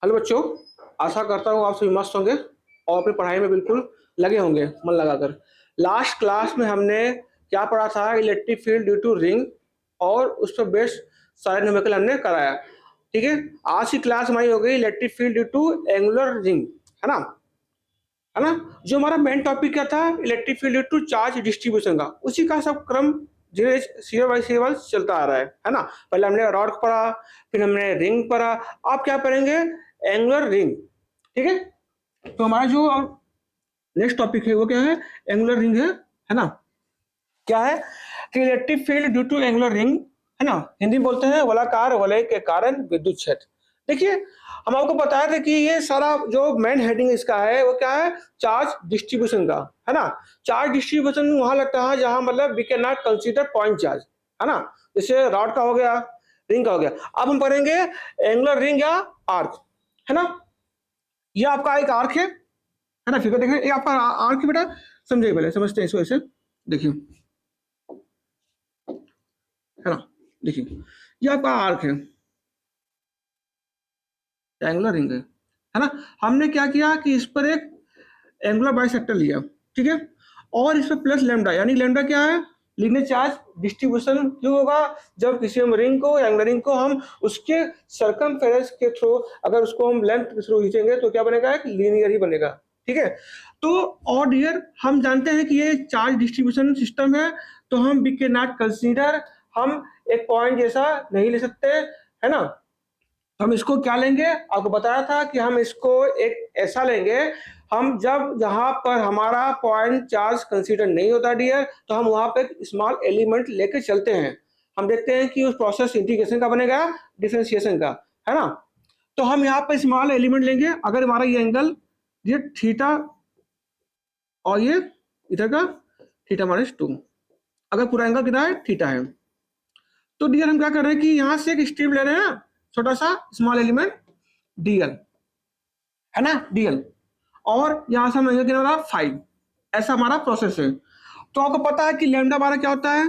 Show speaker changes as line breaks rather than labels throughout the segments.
Hello बच्चों, आशा करता हूँ आप सभी मस्त होंगे और अपनी पढ़ाई में बिल्कुल लगे होंगे मन लगाकर। लास्ट क्लास में हमने क्या पढ़ा था? Electric field due to ring, और उस पर बेस्ड सारे न्यूमेरिकल हमने कराया। ठीक है, आज की क्लास हमारी हो गई electric field due to angular ring, है ना? है ना? जो हमारा मेन टॉपिक क्या था? Electric field due to charge distribution का, उसी का सब क्रम धीरे सीरियल बाय सीरियल चलता आ रहा है ना? पहले हमने रॉड पढ़ा, फिर हमने रिंग पढ़ा, आप क्या पढ़ेंगे? Angular ring. ठीक है, तो हमारा जो नेक्स्ट टॉपिक है वो क्या है? एंगुलर रिंग है ना? क्या है कि electric field due to angular ring, है ना? हिंदी में बोलते हैं वलयाकार वलय के कारण विद्युत क्षेत्र। देखिए, हम आपको बताया था कि ये सारा जो मेन हेडिंग इसका है वो क्या है? चार्ज डिस्ट्रीब्यूशन का, है ना? चार्ज डिस्ट्रीब्यूशन वहां लगता है जहां मतलब we can not consider point charge, है ना? जैसे रॉड का हो गया, रिंग का हो गया। अब हम पढ़ेंगे एंगुलर रिंग या आर्क, है ना? ये आपका एक आर्क है ना? फिगर देखें, ये आपका आर्क है बेटा, समझिए, पहले समझते हैं इसको। ऐसे देखिए, है ना? देखिए, ये आपका आर्क है, एंगुलर रिंग है ना? हमने क्या किया कि इस पर एक एंगुलर बाइसेक्टर लिया, ठीक है, और इस पर प्लस लैम्डा, यानी लैम्डा क्या है? लीनियर चार्ज डिस्ट्रीब्यूशन क्यों होगा? जब किसी हम रिंग को एंगुलर रिंग को हम उसके सर्कमफेरेंस के थ्रू, अगर उसको हम लेंथ के थ्रू खींचेंगे तो क्या बनेगा? एक लीनियर ही बनेगा। ठीक है, तो और डियर हम जानते हैं कि ये चार्ज डिस्ट्रीब्यूशन सिस्टम है, तो हम वी कैन नॉट कंसीडर, हम एक पॉइंट जैसा नहीं ले सकते, है ना? हम इसको क्या लेंगे? आपको बताया था कि हम इसको एक ऐसा लेंगे, हम जब जहां पर हमारा पॉइंट चार्ज कंसीडर नहीं होता डियर, तो हम वहां पे एक स्मॉल एलिमेंट लेके चलते हैं। हम देखते हैं कि उस प्रोसेस इंटीग्रेशन का बनेगा, डिफरेंशिएशन का, है ना? तो हम यहाँ पे स्मॉल एलिमेंट लेंगे। अगर हमारा ये एंगल ये थीटा और ये इधर का थीटा -2, अगर पूरा एंगल कितना है? थीटा है, तो डियर हम क्या कर रहे हैं कि यहाँ से एक स्ट्रिप ले रहे हैं, छोटा सा स्मॉल एलिमेंट डीएल, है ना? डीएल, और यहां से हम लेंगे कितना? 5। ऐसा हमारा प्रोसेस है। तो आपको पता है कि लैम्डा हमारा क्या होता है?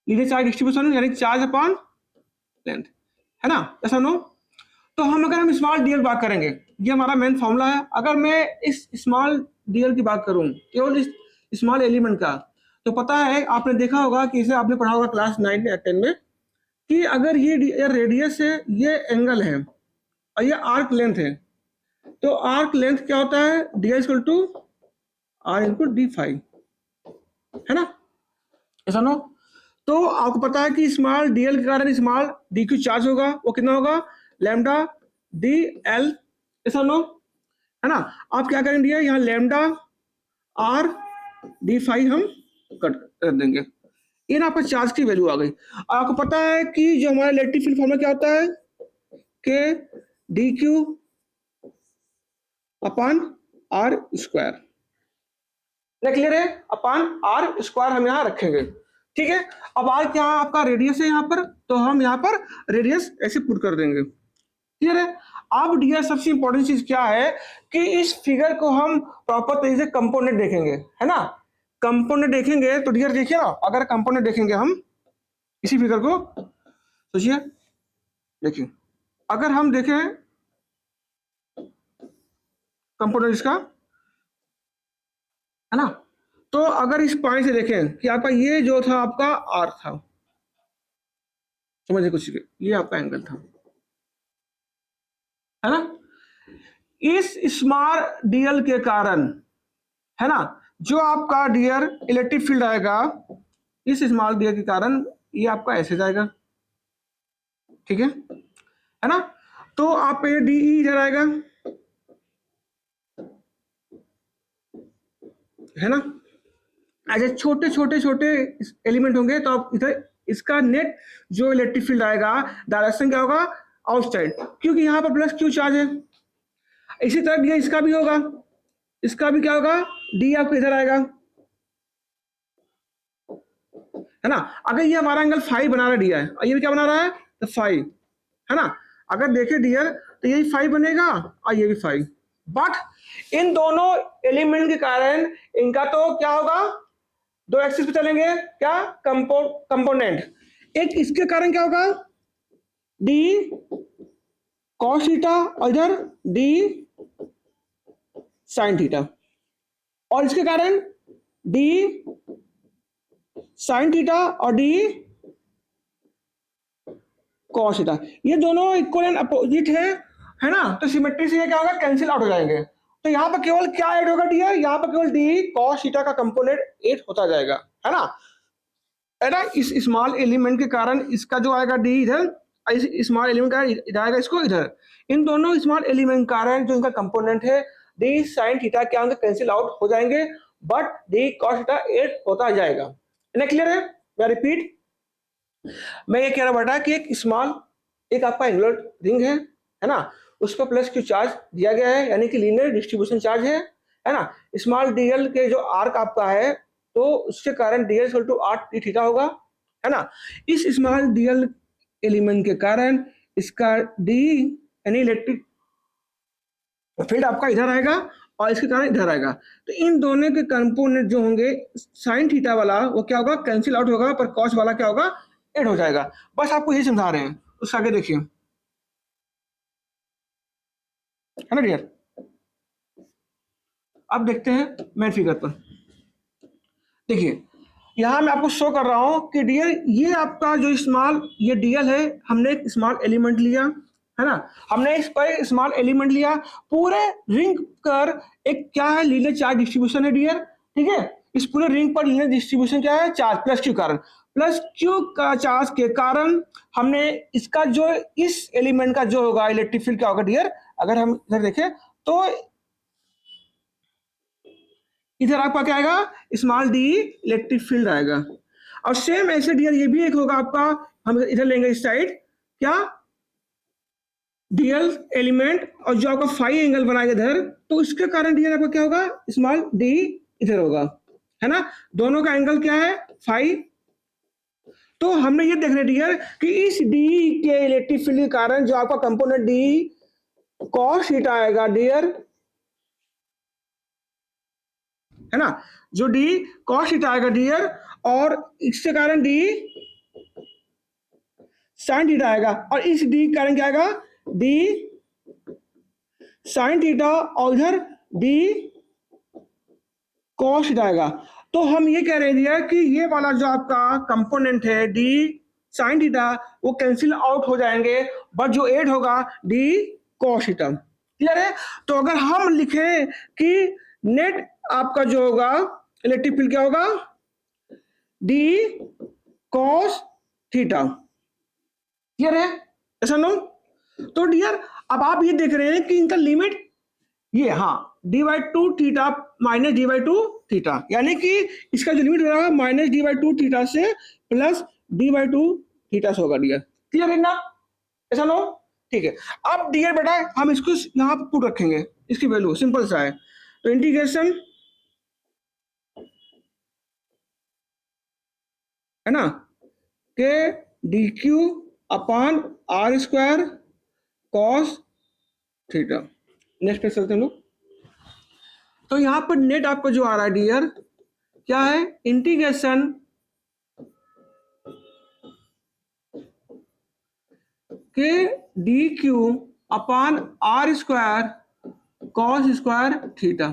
लीनियर चार्ज डिस्ट्रीब्यूशन, यानी चार्ज अपॉन लेंथ, है ना? ऐसा नो? तो अगर हम स्मॉल डीएल बात करेंगे, ये हमारा मेन फॉर्मूला है। अगर मैं इस स्मॉल डीएल की बात करूं, केवल इस स्मॉल एलिमेंट का, तो पता है, आपने देखा होगा कि इसे आपने पढ़ा होगा क्लास 9 या 10 में, कि अगर ये रेडियस है, ये एंगल है, और ये आर्क लेंथ है, तो आर्क लेंथ क्या होता है? D equal to R into D five, है ना? ऐसा नो? तो आपको पता है कि स्मॉल डीएल के कारण स्मॉल डी क्यू चार्ज होगा, वो कितना होगा? लैम्डा डी एल, ऐसा नो? है ना? आप क्या करेंगे, यहाँ लैम्डा आर डी फाइव हम कट कर देंगे। ये ना आपका चार्ज की वैल्यू आ गई। आपको पता है कि जो हमारा इलेक्ट्रिक फील्ड फॉर्मूला क्या होता है? K D Q upon R square, clear है? अपॉन आर स्क्वायर हम यहाँ रखेंगे, ठीक है? अब आर क्या आपका रेडियस है यहाँ पर, तो हम यहाँ पर रेडियस ऐसे पुट कर देंगे, क्लियर है? अब डियर सबसे इंपॉर्टेंट चीज क्या है कि इस फिगर को हम प्रॉपर तरीके से कंपोनेंट देखेंगे, है ना? कंपोनेंट देखेंगे तो डियर देखिए ना, अगर कंपोनेंट देखेंगे हम इसी फिगर को, सोचिए, देखिए, अगर हम देखें कंपोनेंट इसका, है ना, तो अगर इस पॉइंट से देखें कि आपका ये जो था आपका आर था, समझिए कुछ, ये आपका एंगल था, है ना? इस स्मॉल डीएल के कारण, है ना, जो आपका डियर इलेक्ट्रिक फील्ड आएगा, इस स्मॉल डीएल के कारण ये आपका ऐसे जाएगा, ठीक है ना? तो आप ये डी इधर आएगा, है ना? ऐसे छोटे छोटे छोटे एलिमेंट होंगे, तो आप इधर इसका नेट जो इलेक्ट्रिक फील्ड आएगा, डायरेक्शन क्या होगा? आउटसाइड, क्योंकि यहाँ पर प्लस क्यू चार्ज है। इसी तरह डी इसका भी होगा, इसका भी क्या होगा? डी आपको इधर आएगा, है ना? अगर ये हमारा एंगल 5 बना रहा है, और ये भी क्या बना रहा है? तो 5, है ना? अगर देखें डियर, तो यही 5 बनेगा और ये भी 5, बट इन दोनों एलिमेंट के कारण इनका तो क्या होगा? दो एक्सिस पे चलेंगे, क्या? कंपोनेंट। एक इसके कारण क्या होगा? डी कॉस थीटा और इधर डी साइन थीटा, और इसके कारण डी साइन थीटा और डी कॉस थीटा, ये दोनों इक्वल एंड अपोजिट है ना, तो सिमेट्री से ये क्या होगा, कैंसिल आउट हो जाएंगे। तो यहाँ पर केवल क्या ऐड होगा डियर, यहाँ पर केवल डी कॉस थीटा का कंपोनेंट ऐड होता जाएगा, है ना। इस स्मॉल एलिमेंट के कारण इसका जो आएगा डी इधर, इस स्मॉल एलिमेंट का इधर आएगा, इसको इधर, इन दोनों स्मॉल एलिमेंट के कारण जो इनका कंपोनेंट है डी साइन थीटा क्या होंगे, कैंसिल आउट हो जाएंगे, but D cos theta add होता जाएगा। इन्हें क्लियर है? मैं रिपीट, मैं ये कह रहा बेटा कि एक स्मॉल, एक आपका एंगुलर रिंग है ना, उस पर प्लस क्यू चार्ज दिया गया है, यानी कि लीनियर डिस्ट्रीब्यूशन चार्ज है ना। स्मॉल डीएल के जो आर्क आपका है, तो उसके कारण DL equal to R T theta होगा, है ना। इस स्मॉल डीएल एलिमेंट के कारण इसका डी यानी इलेक्ट्रिक फील्ड आपका इधर आएगा और इसके कारण इधर आएगा, तो इन दोनों के कंपोनेंट जो होंगे साइन थीटा वाला वो क्या होगा, कैंसिल आउट होगा, पर कॉस वाला क्या होगा, ऐड हो जाएगा। बस आपको ये समझा रहे हैं, उससे आगे देखिए, है ना डियर। अब देखते हैं मेन फिगर पर। देखिए यहां मैं आपको शो कर रहा हूं कि डियर ये आपका जो स्मॉल ये डीएल है, हमने एक स्मॉल एलिमेंट लिया, है ना, हमने इस पर स्मॉल एलिमेंट लिया, पूरे रिंग पर एक क्या है, लीनियर चार्ज डिस्ट्रीब्यूशन है डियर, ठीक है। इस पूरे रिंग पर लीनियर डिस्ट्रीब्यूशन क्या है, चार्ज प्लस क्यू कारण, प्लस क्यू का चार्ज के कारण हमने इसका जो इस एलिमेंट का जो होगा इलेक्ट्रिक फील्ड क्या होगा डियर, अगर हम इधर देखें तो इधर आपका क्या आएगा, स्मॉल डी इलेक्ट्रिक फील्ड आएगा। और सेम ऐसे डियर ये भी एक होगा आपका, हम इधर लेंगे इस साइड क्या, डीएल एलिमेंट, और जो आपका फाई एंगल बनाएगा इधर, तो इसके कारण डियर आपका क्या होगा, स्मॉल डी इधर होगा, है ना, दोनों का एंगल क्या है, फाई। तो हमने ये देखना डियर कि इस डी के इलेक्ट्रिक फील्ड के कारण जो आपका कंपोनेंट डी कॉस थीटा आएगा डियर, है ना, जो डी कॉस थीटा आएगा डियर, और इसके कारण डी साइन थीटा आएगा, और इस डी के कारण क्या आएगा, डी साइन थीटा, और इधर डी कॉस थीटा आएगा। तो हम ये कह रहे हैं कि ये वाला जो आपका कंपोनेंट है डी साइन थीटा वो कैंसिल आउट हो जाएंगे, बट जो ऐड होगा डी कॉस थीटा। क्लियर है? तो अगर हम लिखें कि नेट आपका जो होगा इलेक्ट्रिक फील्ड क्या होगा, डी कॉस थीटा। क्लियर है? ऐसा नो? तो डियर अब आप ये देख रहे हैं कि इनका लिमिट ये, हाँ, डी/2 थीटा माइनस डी/2 थीटा, यानी कि इसका जो लिमिट हो रहा है माइनस डी/2 थीटा से प्लस डी/2 थीटा से होगा डियर। क्लियर है ना? ऐसा नो? ठीक है। अब डियर बेटा हम इसको यहाँ पर पुट रखेंगे, इसकी वैल्यू सिंपल सा है, तो इंटीग्रेशन, है ना, K D Q upon R square cos theta. Next पे चलते हैं लोग। तो यहां पर नेट आपको जो आ रहा है डियर क्या है, integration K D Q upon R square cos square theta,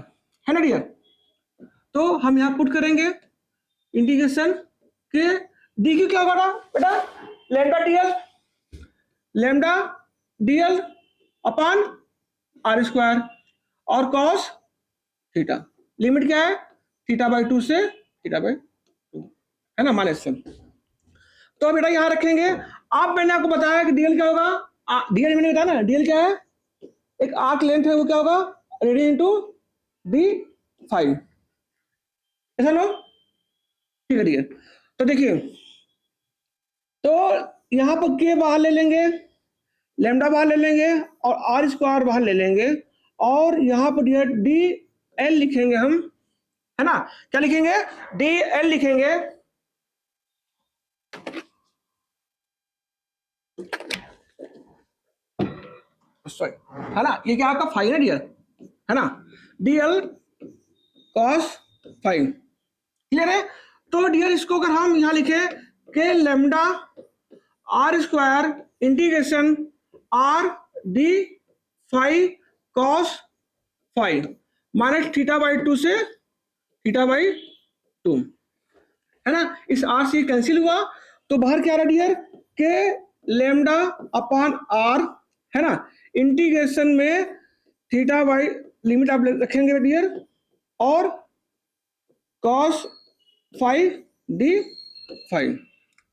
है ना डियर। तो हम यहां पुट करेंगे इंटीग्रेशन के डी क्यू क्या होगा बेटा, lambda DL upon R square, और कॉस थीटा, लिमिट क्या है, थीटा/2 से थीटा/2, है ना, माइनस से। तो बेटा यहां रखेंगे। अब मैंने आपको बताया कि डीएल क्या होगा, डीएल मैंने बताया ना, डीएल क्या है, एक आर्क लेंथ है, वो क्या होगा, रेडियन इंटू डी फाई, ऐसा लो, ठीक है डियर। तो देखिए, तो यहां पर के बाहर ले लेंगे, लैम्डा बाहर ले लेंगे, और आर स्क्वायर बाहर ले लेंगे, और यहां पर डियर डी एल लिखेंगे हम, है ना, क्या लिखेंगे, डी एल लिखेंगे, सॉरी, है ना, ये क्या आपका फाई है डियर, है ना, D L cos phi. Clear है? तो डियर इसको अगर हम यहां लिखे K lambda R square integration R D phi cos phi minus theta by two से थीटा बाई टू, है ना। इस आर से कैंसिल हुआ तो बाहर क्या आ रहा dear K lambda upon are, है ना, इंटीग्रेशन में थीटा बाई लिमिट आप रखेंगे डियर और कॉस फाइव डी फाइव,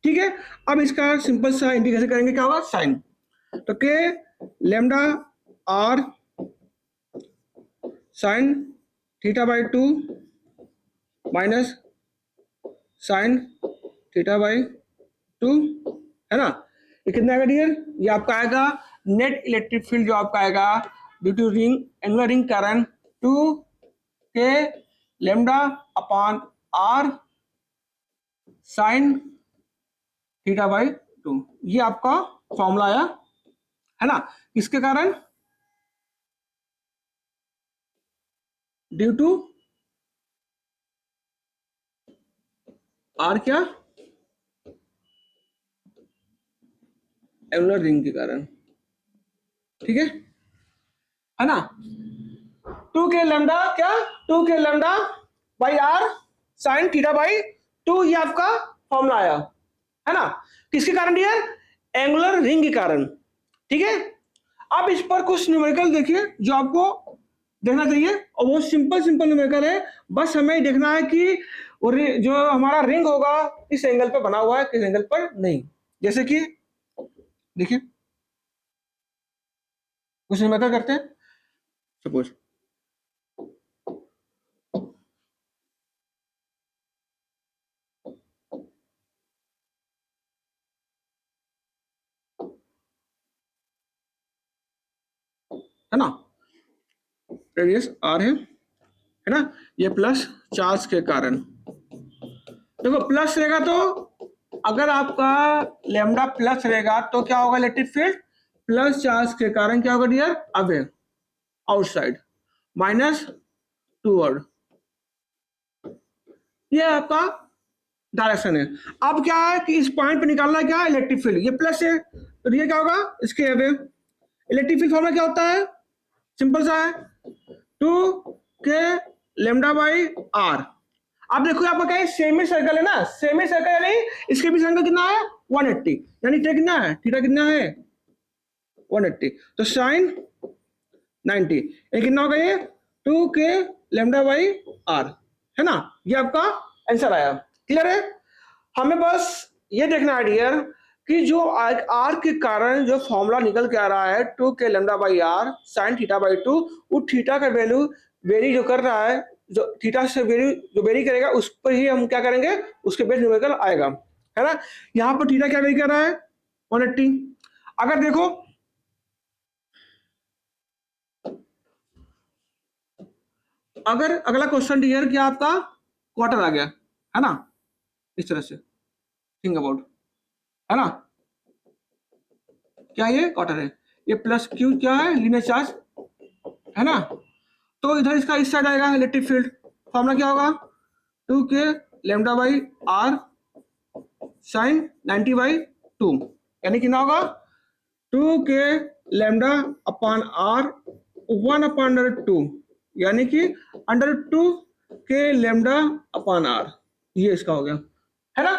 ठीक है। अब इसका सिंपल सा इंटीग्रेशन करेंगे, क्या होगा साइन, तो K lambda R sine theta by two minus sine theta by two, है ना। ये कितना आएगा डियर, ये आपका आएगा नेट इलेक्ट्रिक फील्ड जो आपका आएगा due to ring angular ring कारण two K lambda upon R sine theta by two, ये आपका फॉर्मूला आया, है ना। इसके कारण ड्यू टू आर क्या एंगुलर रिंग के कारण, ठीक है ना। टू के लेमडा क्या, two K lambda by R sine theta by two, ये आपका फॉर्मूला आया, है ना। किसके कारण डियर, एंगुलर रिंग के कारण, ठीक है। अब इस पर कुछ न्यूमेरिकल देखिए जो आपको देखना चाहिए और वो सिंपल सिंपल न्यूमेरिकल है, बस हमें देखना है कि जो हमारा रिंग होगा इस एंगल पर बना हुआ है किस एंगल पर नहीं। जैसे कि देखिए कुछ न्यूमेरिकल करते हैं, सपोज है ना, रेडियस आर है ना, ये प्लस चार्ज के कारण, देखो प्लस रहेगा तो अगर आपका लेमडा प्लस रहेगा तो क्या होगा इलेक्ट्रिक फील्ड, प्लस चार्ज के कारण क्या होगा dear away outside minus toward, ये आपका डायरेक्शन है। अब क्या है कि इस पॉइंट पे निकालना है क्या इलेक्ट्रिक फील्ड, ये प्लस है तो ये क्या होगा इसके अवे, इलेक्ट्रिक फील्ड फॉर्मूला क्या होता है, सिंपल सा है to K lambda by are. अब देखो आपका क्या है सेमी सर्कल है ना, सेमी सर्कल यानी इसके बीच एंगल कितना है 180, यानी थीटा कितना है, थीटा कितना है 180, तो साइन 90, ये कितना होगा ये 2 के लेमडा बाई आर, है ना। ये आपका आंसर आया, क्लियर है। हमें बस ये देखना है डियर कि जो आर के कारण जो फॉर्मूला निकल के आ रहा है 2 K lambda by R sine theta by two, वो थीटा का वैल्यू वेरी जो कर रहा है, जो थीटा से वेरी जो वेरी करेगा उस पर ही हम क्या करेंगे उसके बेस न्यूमेरिकल आएगा, है ना। यहाँ पर थीटा क्या वेरी कर रहा है 180। अगर देखो अगर अगला क्वेश्चन डियर क्या आपका क्वार्टर आ गया, है ना, इस तरह से थिंक अबाउट, है ना, क्या ये क्वार्टर है, ये प्लस क्यू क्या है लीनियर चार्ज, है ना। तो इधर इसका इस साइड आएगा इलेक्ट्रिक फील्ड, फॉर्मूला क्या होगा 2 K lambda by R sine 90 by two, यानी कितना होगा 2 K lambda upon R 1 upon under two, यानी कि under two K lambda upon R, ये इसका हो गया, है ना।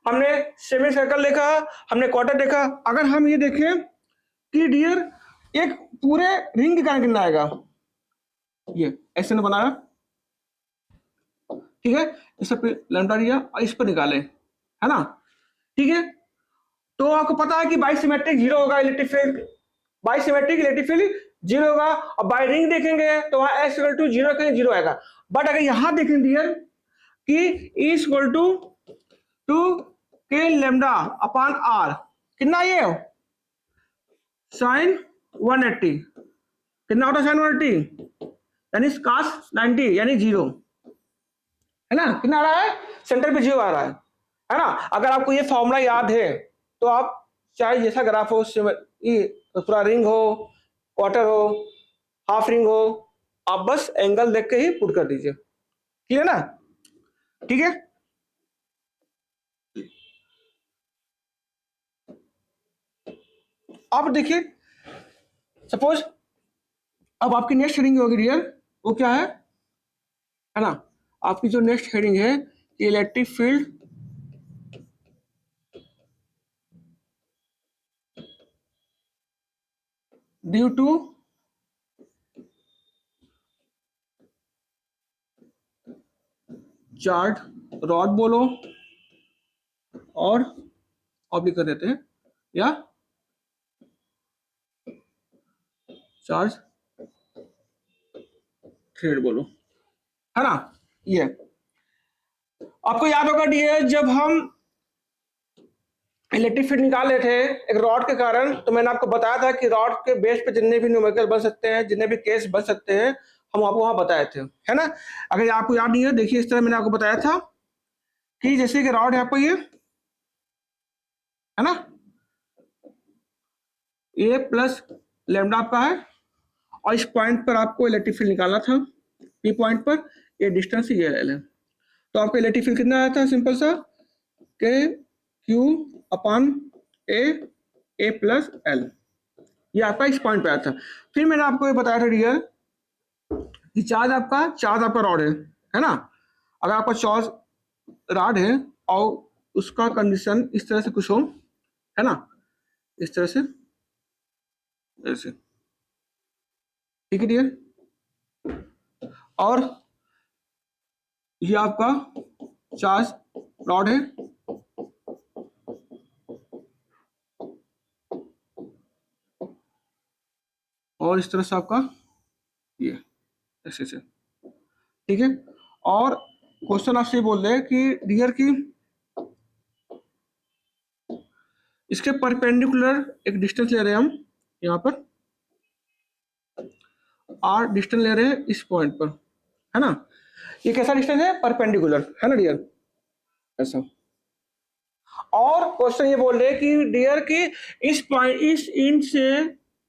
हमने सेमी सर्कल देखा, हमने क्वार्टर देखा। अगर हम ये देखें कि डियर एक पूरे रिंग का कितना आएगा, ये ऐसे ने बनाया, ठीक है, इस पे लैम्डा लिया और इस पर निकाले, है ना, ठीक है। तो आपको पता है कि बाई सिमेट्रिक जीरो होगा electric field, by symmetric electric field zero होगा, और बाई रिंग देखेंगे तो वहां एस इक्वल टू जीरो कहेंगे जीरो आएगा। बट अगर यहां देखें डियर कि E equal to 2 K lambda upon are, कितना ये साइन 180, कितना होता है साइन 180 यानी cos 90 यानी जीरो, है ना, कितना आ रहा है सेंटर पे जीरो आ रहा है ना। अगर आपको ये फॉर्मूला याद है तो आप चाहे जैसा ग्राफ हो पूरा रिंग हो क्वार्टर हो हाफ रिंग हो, आप बस एंगल देख के ही पुट कर दीजिए, ठीक है ना, ठीक है। अब देखिए सपोज अब आपकी नेक्स्ट हेडिंग होगी डियर, वो क्या है ना, आपकी जो नेक्स्ट हेडिंग है electric field due to charge rod बोलो और ऑब्लिक कर देते हैं, या चार्ज थ्रेड बोलो, है ना। ये आपको याद होगा डियर, जब हम इलेक्ट्रिक फील्ड निकाल रहे थे एक रॉड के कारण, तो मैंने आपको बताया था कि रॉड के बेस पे जितने भी न्यूमेरिकल बन सकते हैं, जितने भी केस बन सकते हैं, हम आपको वहां बताए थे, है ना। अगर आपको याद नहीं है देखिए, इस तरह मैंने आपको बताया था कि जैसे कि रॉड है आपको ये, है ना, ए प्लस लेमडा आपका है, और इस पॉइंट पर आपको इलेक्ट्रिक फील्ड निकालना था, पी पॉइंट पर, ये डिस्टेंस ये एल है। तो आपका इलेक्ट्रिक फील्ड कितना आया था, सिंपल सा, के क्यू अपॉन ए प्लस एल, ये आपका इस पॉइंट पे आया था। फिर मैंने आपको ये बताया था डियर कि चार्ज आपका रॉड है ना। अगर आपका चार्ज रॉड है और उसका कंडीशन इस तरह से कुछ हो, है ना, इस तरह से ऐसे, ठीक है डियर, और ये आपका चार्ज रॉड है, और इस तरह से आपका ये ऐसे से, ठीक है। और क्वेश्चन आपसे बोल रहे हैं कि डियर की इसके परपेंडिकुलर एक डिस्टेंस ले रहे हैं हम, यहाँ पर आर डिस्टेंस ले रहे हैं इस पॉइंट पर, है ना। ये कैसा डिस्टेंस है, परपेंडिकुलर, है ना डियर, ऐसा। और क्वेश्चन ये बोल रहे हैं कि डियर की इस पॉइंट, इस इंड से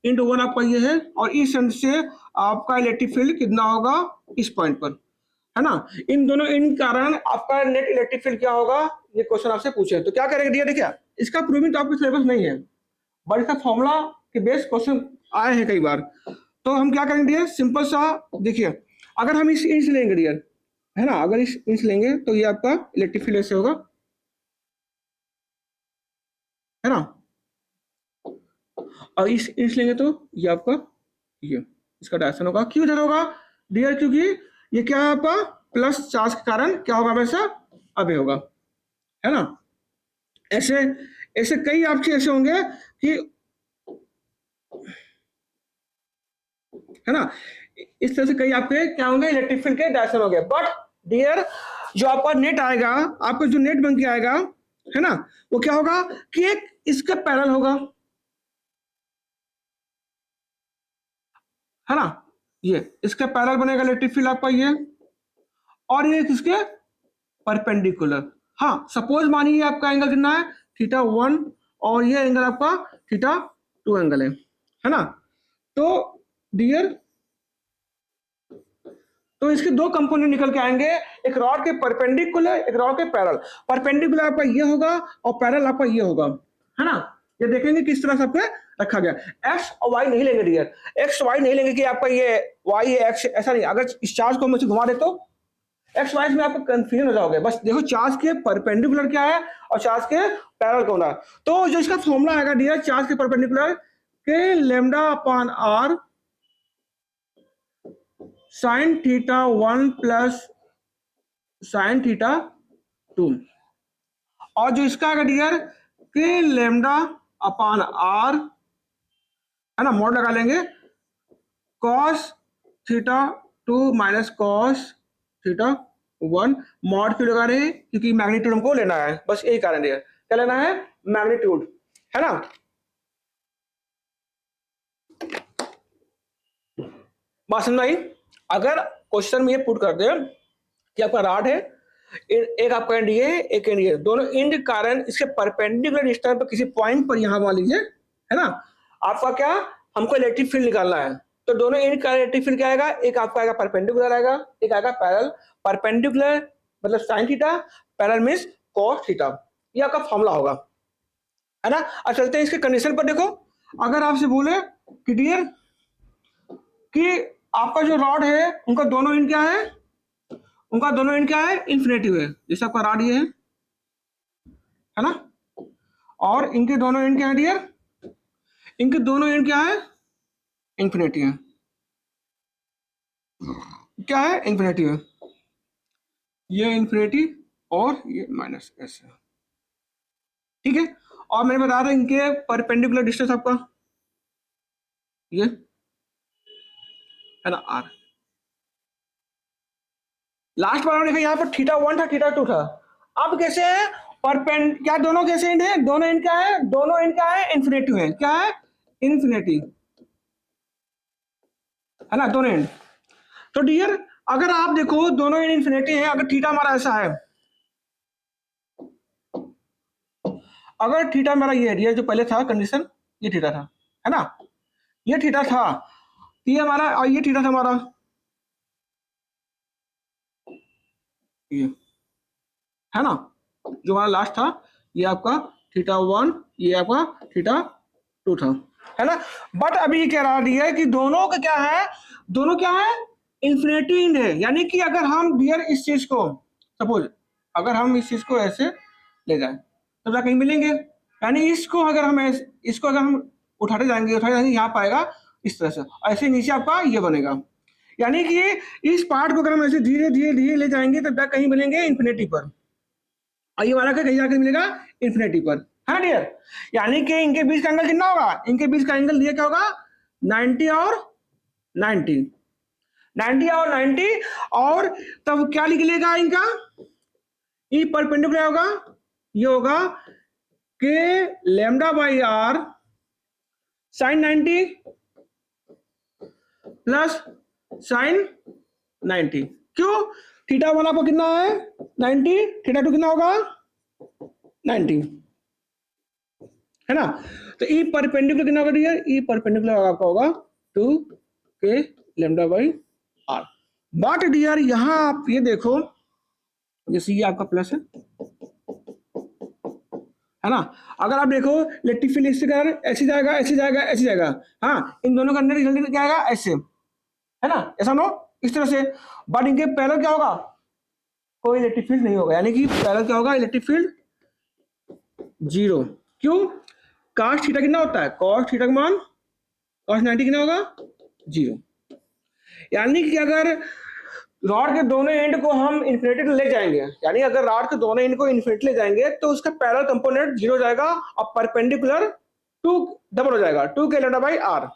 इंड वन आपका ये है, और इस इंड से आपका इलेक्ट्रिक फील्ड कितना होगा इस पॉइंट पर, है ना। इन दोनों इन कारण आपका नेट इलेक्ट्रिक फील्ड क्या होगा, ये क्वेश्चन आपसे पूछे, तो क्या करेंगे डियर, देखिए इसका प्रूविंग तो आपके सिलेबस नहीं है, बट इसका फॉर्मूला के बेस क्वेश्चन आए हैं कई बार। तो हम क्या करेंगे डियर, सिंपल सा, देखिए अगर हम इस इंच लेंगे डियर, है ना, अगर इस इंच लेंगे तो ये आपका इलेक्ट्रिक फील्ड ऐसे होगा, है ना, और इस इंच लेंगे तो ये आपका ये इसका डायरेक्शन होगा। क्यों इधर होगा डियर, क्योंकि ये क्या है आपका प्लस चार्ज के कारण क्या होगा, वैसा अबे होगा, है ना। ऐसे ऐसे कई आपके ऐसे होंगे कि, है ना, इस तरह से कई आपके क्या होंगे, इलेक्ट्रिक फील्ड के डायरेक्शन होंगे। बट डियर जो आपका नेट आएगा, आपका जो नेट बन के आएगा, है ना, वो क्या होगा कि एक इसके पैरेलल होगा, है ना, ये इसके पैरेलल बनेगा इलेक्ट्रिक फील्ड आपका ये, और ये किसके परपेंडिकुलर। हाँ, सपोज मानिए आपका एंगल कितना है, थीटा 1, और ये एंगल आपका थीटा 2 एंगल है ना। तो डियर तो इसके दो कंपोनेंट निकल के आएंगे, एक रॉड के परपेंडिकुलर, एक रॉड के पैरेलल। परपेंडिकुलर आपका ये होगा और पैरेलल आपका ये होगा, है ना। ये देखेंगे किस तरह से आपका रखा गया। एक्स और वाई नहीं लेंगे डियर, एक्स वाई नहीं लेंगे कि आपका ये वाई है एक्स, ऐसा नहीं। अगर इस चार्ज को हम घुमा दे तो एक्स वाई में आपको कंफ्यूजन हो जाओगे। बस देखो चार्ज के परपेंडिकुलर क्या है और चार्ज के पैरेलल कौन है। तो जो इसका फॉर्मूला आएगा डियर, चार्ज के perpendicular K lambda upon R sine theta 1 plus sine theta 2, और जो इसका आएगा dear K lambda upon are, है ना, मॉड लगा लेंगे cos theta 2 minus cos theta 1, mod क्यों लगा रहे हैं, क्योंकि मैग्नीट्यूड हमको लेना है, बस यही कारण है। क्या लेना है, मैग्नीट्यूड, है ना। बात समझ आई। अगर क्वेश्चन में ये पुट कर दे कि आपका रॉड है, एक आपका एंड ये, एक एंड ये, दोनों एंड के कारण इसके परपेंडिकुलर डिस्टेंस पर किसी पॉइंट पर यहां मान लीजिए, है ना, आपका क्या, हमको इलेक्ट्रिक फील्ड निकालना है। तो दोनों एंड का इलेक्ट्रिक फील्ड क्या आएगा, एक आपका आएगा परपेंडिकुलर आएगा, एक आएगा पैरेलल। परपेंडिकुलर मतलब sine theta, parallel means cos theta, ये आपका फॉर्मूला होगा, है ना। अब चलते हैं इसके कंडीशन पर। देखो अगर आपसे बोले कि डियर कि आपका जो रॉड है उनका दोनों एंड क्या है, उनका दोनों एंड क्या है, इन्फिनेटिव है, जैसे आपका रॉड ये है ना, और इनके दोनों एंड क्या है डियर, इनके दोनों एंड क्या है, इन्फिनिटी है, क्या है, इन्फिनिटी है, ये इन्फिनिटी और ये माइनस एस है, ठीक है। और मैंने बता रहा इनके परपेंडिकुलर डिस्टेंस आपका ये है ना आर। लास्ट बार हमने देखा यहाँ पर θ1 था θ2 था, अब कैसे है परपेंड, क्या दोनों कैसे एंड है, दोनों एंड क्या है, दोनों एंड क्या है, इन्फिनिटी है, क्या है, इन्फिनिटी है ना, दोनों एंड। तो डियर अगर आप देखो दोनों एंड इन्फिनिटी है, अगर थीटा हमारा ऐसा है, अगर थीटा मेरा ये है जो पहले था कंडीशन, ये थीटा था है ना, ये थीटा था, ये हमारा, और ये थीटा था हमारा, ये है ना, जो हमारा लास्ट था, ये आपका θ1, ये आपका θ2 था, है ना। बट अभी ये कह रहा है कि दोनों का क्या है, दोनों क्या है, इन्फिनिटी एंड है, यानी कि अगर हम डियर इस चीज को, सपोज अगर हम इस चीज को ऐसे ले जाए तो क्या कहीं मिलेंगे, यानी इसको अगर हम इसको अगर हम उठाते जाएंगे यहाँ पाएगा इस तरह से, ऐसे नीचे आपका ये बनेगा, यानी कि इस पार्ट को अगर हम ऐसे धीरे धीरे धीरे ले जाएंगे तो कहीं मिलेंगे इन्फिनिटी पर, और ये वाला का कहीं जाकर मिलेगा इन्फिनिटी पर, है ना डियर। यानी कि इनके बीच का एंगल कितना होगा, इनके बीच का एंगल दिया क्या होगा, 90 और 90, 90 और 90, और तब क्या निकलेगा इनका, ई परपेंडिकुलर होगा, ये होगा K lambda by R sine 90 plus sine 90, क्यों, θ1 आपको कितना है 90, θ2 कितना होगा 90, है ना। तो ई परपेंडिकुलर कितना होगा डियर, ई परपेंडिकुलर आपका होगा 2 K lambda by R. But dear यहां आप ये देखो, जैसे ये आपका प्लस है ना, अगर आप देखो इलेक्ट्रिक फील्ड इससे ऐसे जाएगा ऐसे जाएगा ऐसे जाएगा, हाँ इन दोनों का अंदर रिजल्ट क्या आएगा ऐसे, है ना, ऐसा नो इस तरह से, बट इनके पैरेलल क्या होगा, कोई इलेक्ट्रिक फील्ड नहीं होगा, यानी कि पैरेलल क्या होगा, इलेक्ट्रिक फील्ड जीरो, क्यों, cos थीटा कितना होता है, cos थीटा का मान cos 90 कितना होगा जीरो, यानी कि अगर रॉड के दोनों एंड को हम इन्फिनिटी ले जाएंगे, यानी अगर रॉड के दोनों एंड को इन्फिनिटी ले जाएंगे तो उसका पैरेलल कंपोनेंट जीरो हो जाएगा और परपेंडिकुलर 2 डबल हो जाएगा, 2 K lambda by are,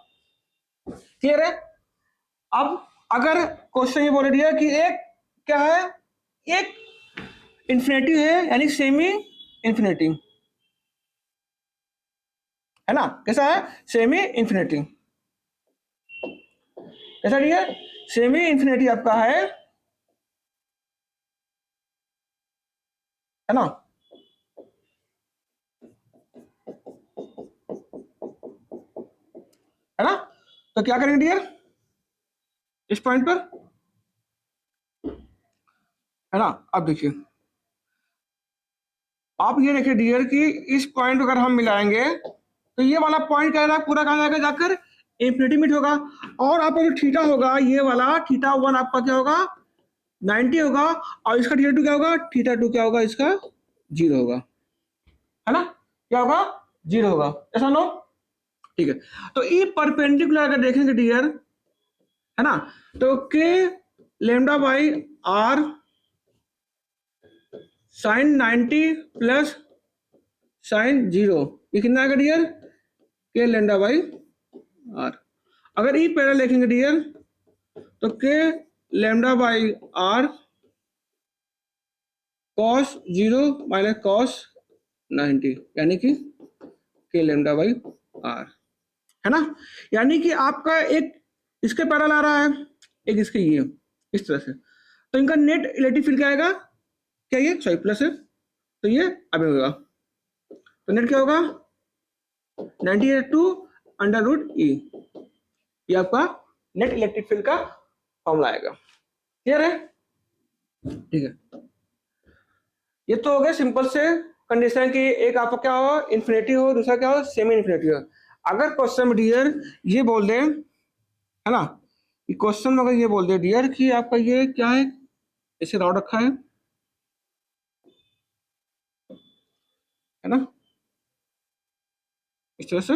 clear है। अब अगर क्वेश्चन ये बोल दिया कि एक क्या है, एक इन्फिनिटी है यानी सेमी इन्फिनिटी, है ना, कैसा है, सेमी इन्फिनिटी, कैसा दिया, सेमी इन्फिनिटी आपका है ना, है ना। तो क्या करेंगे डियर इस पॉइंट पर, है ना। अब देखिए आप ये देखिए डियर कि इस पॉइंट अगर हम मिलाएंगे तो ये वाला पॉइंट क्या है पूरा कहाँ जाएगा, जाकर इन्फिनिटी मीट होगा, और आपका जो थीटा होगा ये वाला θ1 आपका क्या होगा 90 होगा, और इसका θ2 क्या होगा, θ2 क्या होगा इसका जीरो होगा, है ना, क्या होगा जीरो होगा, ऐसा नो, ठीक है। तो ई परपेंडिकुलर अगर देखेंगे डियर, है ना, तो K lambda by R sine 90 plus sine zero, ये कितना आएगा डियर, के लैम्डा बाई आर। अगर ई पैरेलल देखेंगे डियर तो K lambda by R cos zero minus cos 90, यानी कि के लैम्डा बाई आर, है ना। यानी कि आपका एक इसके पैरेलल आ रहा है, एक इसके ये इस तरह से, तो इनका नेट इलेक्ट्रिक फील्ड क्या आएगा, क्या ये सॉरी प्लस है तो ये अब होगा, तो नेट क्या होगा 92 अंडर रूट ई, ये आपका नेट इलेक्ट्रिक फील्ड का फॉर्मूला आएगा, क्लियर है, ठीक है। ये तो हो गया सिंपल से कंडीशन कि एक आपका क्या हो इन्फिनिटी हो, दूसरा क्या हो सेमी इन्फिनिटी हो। अगर क्वेश्चन में डियर ये बोल दे, है ना, क्वेश्चन में अगर ये बोल दे डियर कि आपका ये क्या है, ऐसे राउंड रखा है ना, इस तरह से,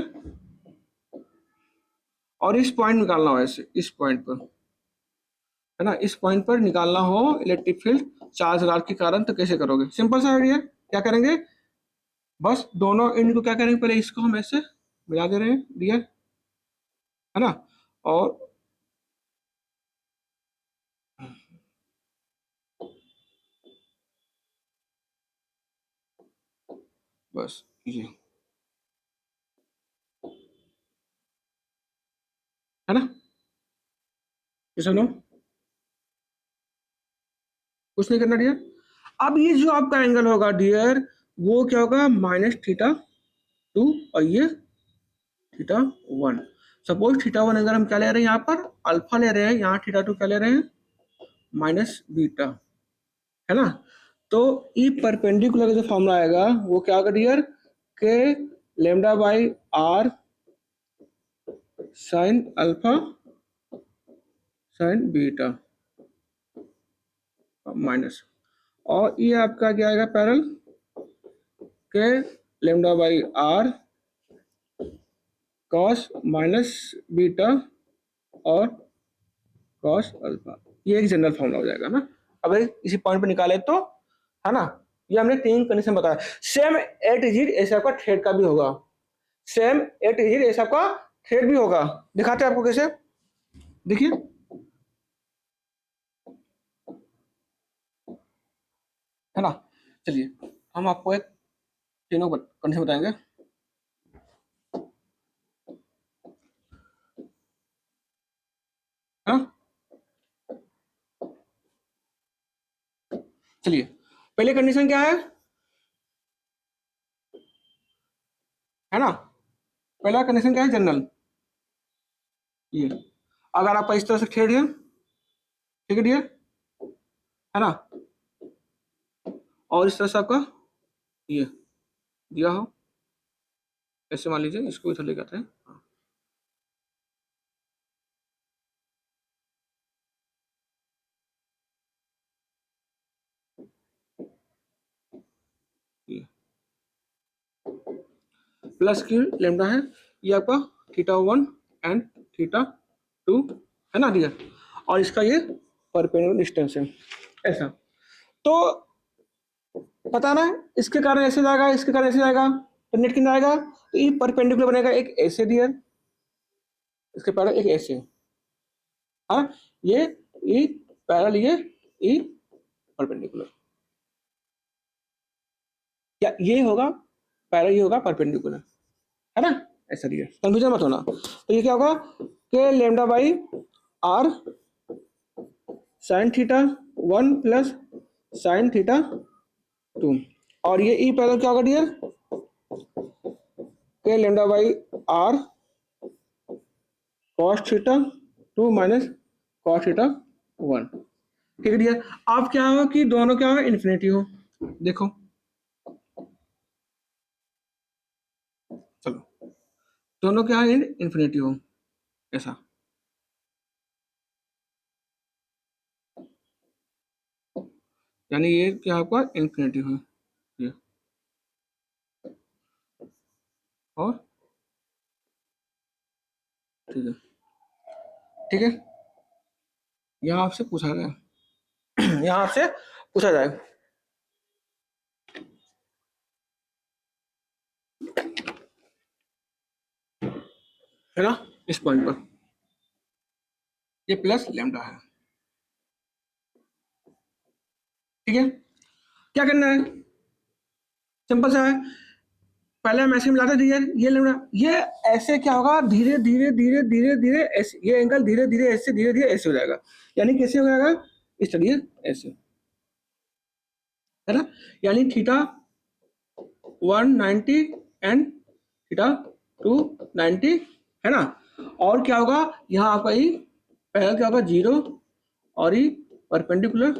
और इस पॉइंट निकालना हो ऐसे, इस पॉइंट पर, है ना, इस पॉइंट पर निकालना हो इलेक्ट्रिक फील्ड चार्ज रार के कारण, तो कैसे करोगे? सिंपल सा आइडिया, क्या करेंगे, बस दोनों एंड को क्या करेंगे, पहले इसको हम ऐसे मिला दे रहे हैं डियर, है ना, और बस ये, है ना, ये सुनो, कुछ नहीं करना डियर। अब ये जो आपका एंगल होगा डियर, वो क्या होगा, -θ2, और ये θ1। सपोज θ1 अगर हम क्या ले रहे हैं, यहाँ पर अल्फा ले रहे हैं, यहाँ θ2 क्या ले रहे हैं, -β, है ना। तो ई परपेंडिकुलर का जो फॉर्मूला आएगा वो क्या होगा dear, K lambda by R sine alpha sine beta minus, और ये आपका क्या आएगा, parallel K lambda by R cos minus beta और कॉस अल्फा। ये एक जनरल फॉर्मूला हो जाएगा ना। अब इसी पॉइंट पे निकाले तो, है ना, ये हमने तीन कंडीशन बताया। सेम ए टू जेड ऐसे आपका थ्रेड का भी होगा, सेम ए टू जेड ऐसे आपका थ्रेड भी होगा। दिखाते हैं आपको कैसे, देखिए, है ना। चलिए हम आपको एक तीनों कंडीशन बताएंगे। हाँ, चलिए पहले कंडीशन क्या है ना, पहला कंडीशन क्या है, जनरल, ये अगर आपका इस तरह से थ्रेड है, ठीक है डियर, है ना, और इस तरह से आपका ये दिया हो, ऐसे मान लीजिए, इसको इधर लेके आते हैं, हाँ, ये प्लस की लेमडा है, ये आपका θ1 एंड θ2, है ना डियर, और इसका ये परपेंडिकुलर डिस्टेंस है, ऐसा। तो पता ना, इसके कारण ऐसे जाएगा, इसके कारण ऐसे जाएगा, तो नेट कितना आएगा, तो ये परपेंडिकुलर बनेगा एक ऐसे डियर, इसके पैरेलल एक ऐसे, हाँ, ये ई पैरेलल, ये ई परपेंडिकुलर, या ये होगा पैरेलल, ये होगा परपेंडिकुलर, है ना, ऐसा दिया, कंफ्यूजन मत होना। तो ये क्या होगा, K lambda by R sine θ1 plus sine θ2, और ये ई पैरेलल क्या होगा dear, K lambda by R cos θ2 minus cos θ1, ठीक है डियर। अब क्या हो कि दोनों क्या हो, इन्फिनिटी हो, देखो, चलो दोनों क्या है, इन्फिनिटी हो, ऐसा, यानी ये क्या आपका इन्फिनिटी हो, ये, और ठीक है, ठीक है, यहाँ आपसे पूछा गया, यहाँ आपसे पूछा जाए, है ना, इस पॉइंट पर ये प्लस लेमडा है, ठीक है। क्या करना है, सिंपल सा है, पहले हम ऐसे मिलाते दिए, ये लेमडा, ये ऐसे क्या होगा, धीरे धीरे धीरे धीरे धीरे ऐसे, ये एंगल धीरे धीरे ऐसे, धीरे धीरे ऐसे हो जाएगा, यानी कैसे हो जाएगा, इस चलिए ऐसे, है ना, यानी θ190 एंड θ290, है ना, और क्या होगा, यहाँ आपका ई पहला क्या होगा, 0, और E perpendicular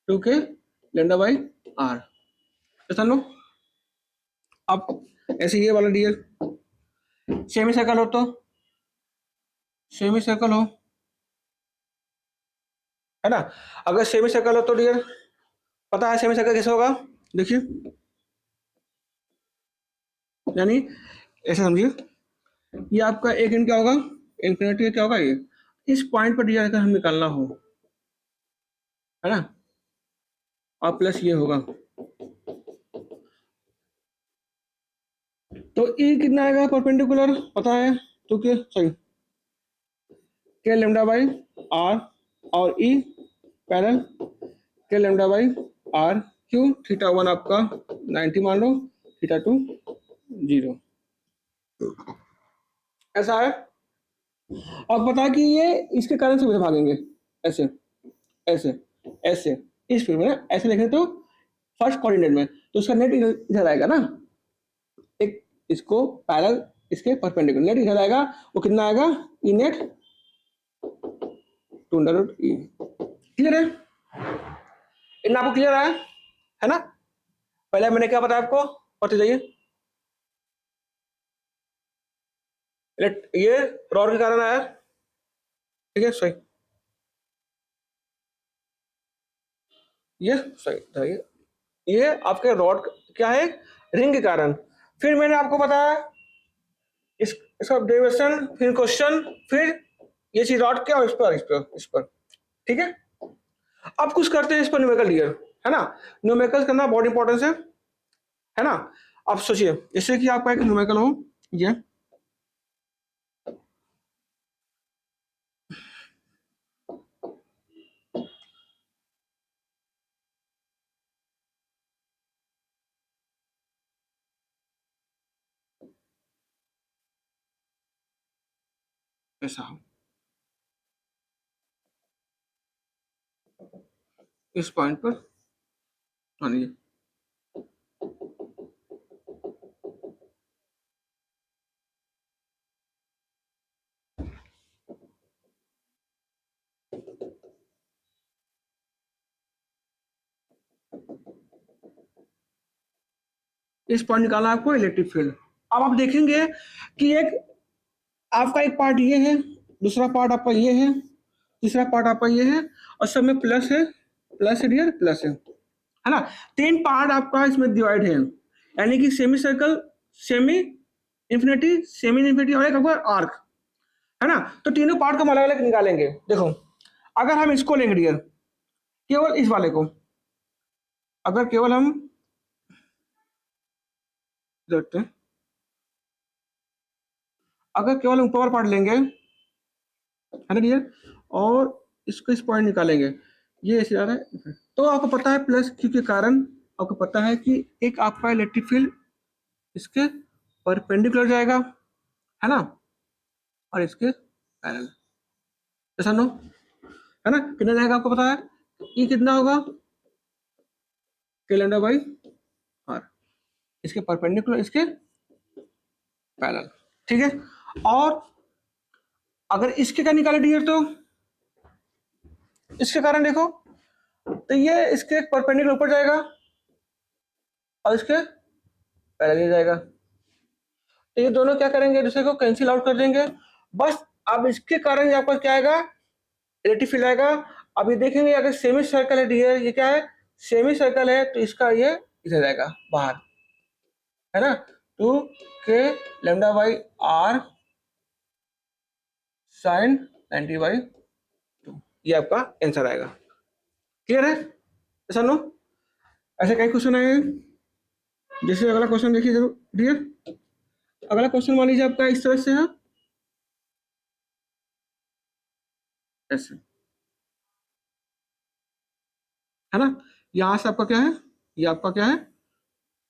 to K lambda by are, ऐसा लो। अब ऐसे ये वाला डियर सेमी सर्कल हो, तो सेमी सर्कल हो, है ना। अगर सेमी सर्कल हो तो डियर पता है सेमी सर्कल कैसे होगा, देखिए, यानी ऐसे समझिए, ये आपका एक एंड क्या होगा, इन्फिनिटी क्या होगा, ये इस पॉइंट पर डियर अगर हम निकालना हो, है ना, और प्लस ये होगा, तो ई कितना आएगा परपेंडिकुलर, पता है तो क्या सही, के लेमडा बाई आर, और ई पैरेलल के लेमडा बाई आर, क्यों, थीटा 1 आपका 90 मान लो, थीटा 2 0, ऐसा है। और पता कि ये इसके कारण से भागेंगे, ऐसे ऐसे ऐसे, इस फील्ड में ऐसे लिखें तो फर्स्ट कोऑर्डिनेट में, तो उसका नेट इधर आएगा ना, एक इसको पैरेलल इसके परपेंडिकुलर, नेट इधर आएगा, वो कितना आएगा, ई नेट 2 अंडर रूट ई। क्लियर है, इतना आपको क्लियर है ना। पहले मैंने क्या बताया आपको, पढ़ते जाइए, ये रॉड के कारण आया, ठीक है सही, ये सही, ये आपके रॉड क्या है, रिंग के कारण। फिर मैंने आपको बताया इसका डेरिवेशन, फिर क्वेश्चन, फिर ये चीज रॉड क्या, इस पर ठीक है। अब कुछ करते हैं इस पर न्यूमेरिकल डियर, है ना, न्यूमेरिकल करना बहुत इंपॉर्टेंस है ना। आप सोचिए जैसे कि आपका एक न्यूमेरिकल हो, ये ऐसा हो, इस पॉइंट पर मानिए, इस पॉइंट निकालना आपको इलेक्ट्रिक फील्ड। अब आप देखेंगे कि एक आपका एक पार्ट ये है, दूसरा पार्ट आपका ये है, तीसरा पार्ट आपका ये है, और सब में प्लस है, प्लस है डियर, प्लस है ना। 3 पार्ट आपका इसमें डिवाइड है, यानी कि semi circle, semi infinity, semi infinity, और एक आपका आर्क, है ना। तो तीनों पार्ट को हम अलग अलग निकालेंगे। देखो अगर हम इसको लेंगे डियर, केवल इस वाले को, अगर केवल हम देखते हैं, अगर केवल हम ऊपर वाला पार्ट लेंगे, है ना डियर, और इसको इस पॉइंट निकालेंगे, ये ऐसे आ रहा है, तो आपको पता है प्लस क्यू के कारण आपको पता है कि एक आपका इलेक्ट्रिक फील्ड इसके परपेंडिकुलर जाएगा, है ना, और इसके पैरेलल, ऐसा नो, है ना, कितना जाएगा आपको पता है, ये कितना होगा, के लैम्डा बाई आर, इसके परपेंडिकुलर, इसके पैरेलल, ठीक है। और अगर इसके क्या निकाले डियर, तो इसके कारण देखो, तो ये इसके परपेंडिकुलर ऊपर जाएगा और इसके पैरेलल जाएगा, तो ये दोनों क्या करेंगे, दूसरे को कैंसिल आउट कर देंगे, बस। अब इसके कारण आपका क्या आएगा, इलेक्ट्रिक फील्ड आएगा। अब ये देखेंगे अगर सेमी सर्कल है डियर, ये क्या है, सेमी सर्कल है, तो इसका ये इधर जाएगा बाहर, है ना, 2 K lambda by R sine 90 by 2, ये आपका आंसर आएगा। क्लियर है, ऐसा नो, ऐसे कई क्वेश्चन आए, जैसे अगला क्वेश्चन देखिए जरूर डियर, अगला क्वेश्चन मान लीजिए आपका इस तरह से है, ऐसे, है ना, यहाँ से आपका क्या है, ये आपका क्या है,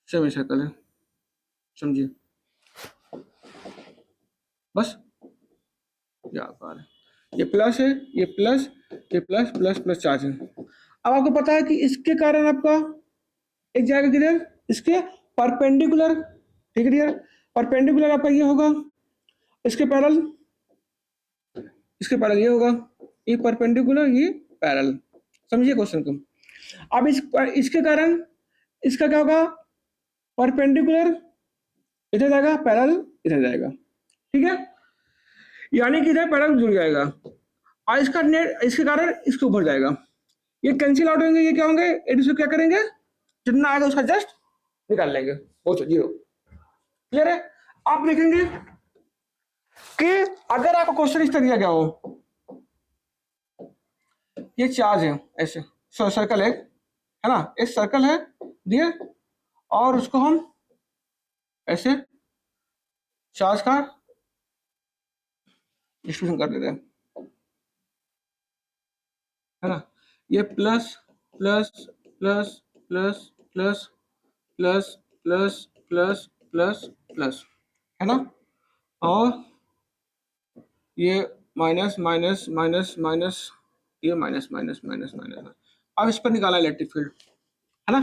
सेमी सर्कल है, समझिए, बस ये आपका है, ये प्लस है, ये प्लस, ये प्लस प्लस प्लस चार्ज है। अब आपको पता है कि इसके कारण आपका एक जाएगा किधर, इसके परपेंडिकुलर, ठीक है डियर, परपेंडिकुलर आपका ये होगा, इसके पैरेलल, इसके पैरेलल ये होगा, ये परपेंडिकुलर, ये पैरेलल, समझिए क्वेश्चन को। अब इसके कारण इसका क्या होगा, परपेंडिकुलर इधर जाएगा, पैरेलल इधर जाएगा, ठीक है, यानी कि इधर पैरेलल जुड़ जाएगा, और इसका नेट इसके कारण इसके ऊपर जाएगा, ये कैंसिल आउट होंगे, ये क्या होंगे, इसको क्या करेंगे, जितना आएगा उसका जस्ट निकाल लेंगे, वो 0। क्लियर है। आप देखेंगे कि अगर आपको क्वेश्चन इस तरह दिया गया हो, ये चार्ज है ऐसे, सर्कल है ना, एक सर्कल है दिए, और उसको हम ऐसे चार्ज का डिस्ट्रीब्यूशन कर देते हैं, है ना। ये plus plus plus plus plus plus plus plus plus plus, है ना, और ये माइनस माइनस माइनस माइनस, ये माइनस माइनस माइनस माइनस। अब इस पर निकाला इलेक्ट्रिक फील्ड, है ना।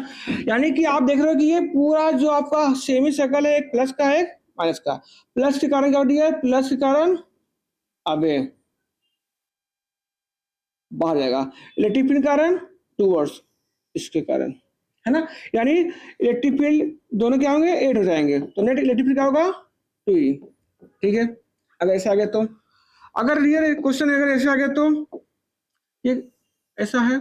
यानी कि आप देख रहे हो कि ये पूरा जो आपका सेमी सर्कल है, एक प्लस का है एक माइनस का, प्लस के कारण क्या दिया है, प्लस के कारण अबे बाहर जाएगा, इलेक्ट्रिक फील्ड के कारण टूवर्ड्स, इसके कारण, है ना। यानी इलेक्ट्रिक फील्ड दोनों क्या होंगे, 8 हो जाएंगे, तो नेट इलेक्ट्रिक फील्ड क्या होगा, 2E। ठीक है। अगर ऐसे आ गया तो, अगर रियल क्वेश्चन अगर ऐसे आ गया तो, ये ऐसा है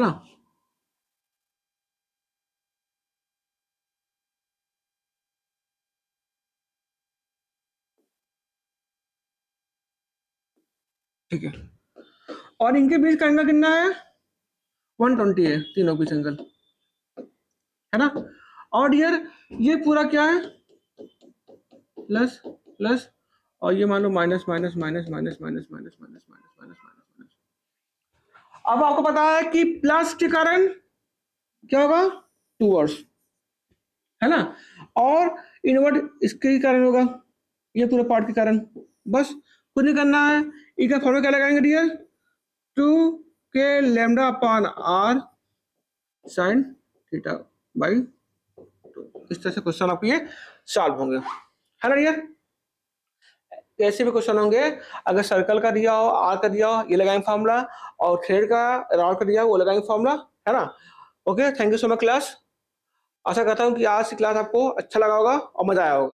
ना। ठीक है, और इनके बीच का एंगल कितना है, 120 है, तीनों बीच एंगल, है ना। और ये पूरा क्या है, प्लस प्लस, और ये मान लो minus minus minus minus minus minus minus minus minus minus. अब आपको पता है कि प्लस के कारण क्या होगा, टूवर्ड्स, है ना, और इनवर्ट इसके कारण होगा, ये पूरे पार्ट के कारण। बस कुछ नहीं करना है, इसका फॉर्मूला क्या लगाएंगे dear, 2k lambda upon r sine theta by 2। इस तरह से क्वेश्चन आपके ये सॉल्व होंगे, है ना डियर। ऐसे भी क्वेश्चन होंगे, अगर सर्कल का दिया हो, आर का दिया हो, ये लगाएंगे फॉर्मूला, और थ्रेड का राउंड का दिया हो, वो लगाएंगे फॉर्मूला, है ना। Okay, thank you so much class. आशा करता हूँ कि आज की क्लास आपको अच्छा लगा होगा और मजा आया होगा।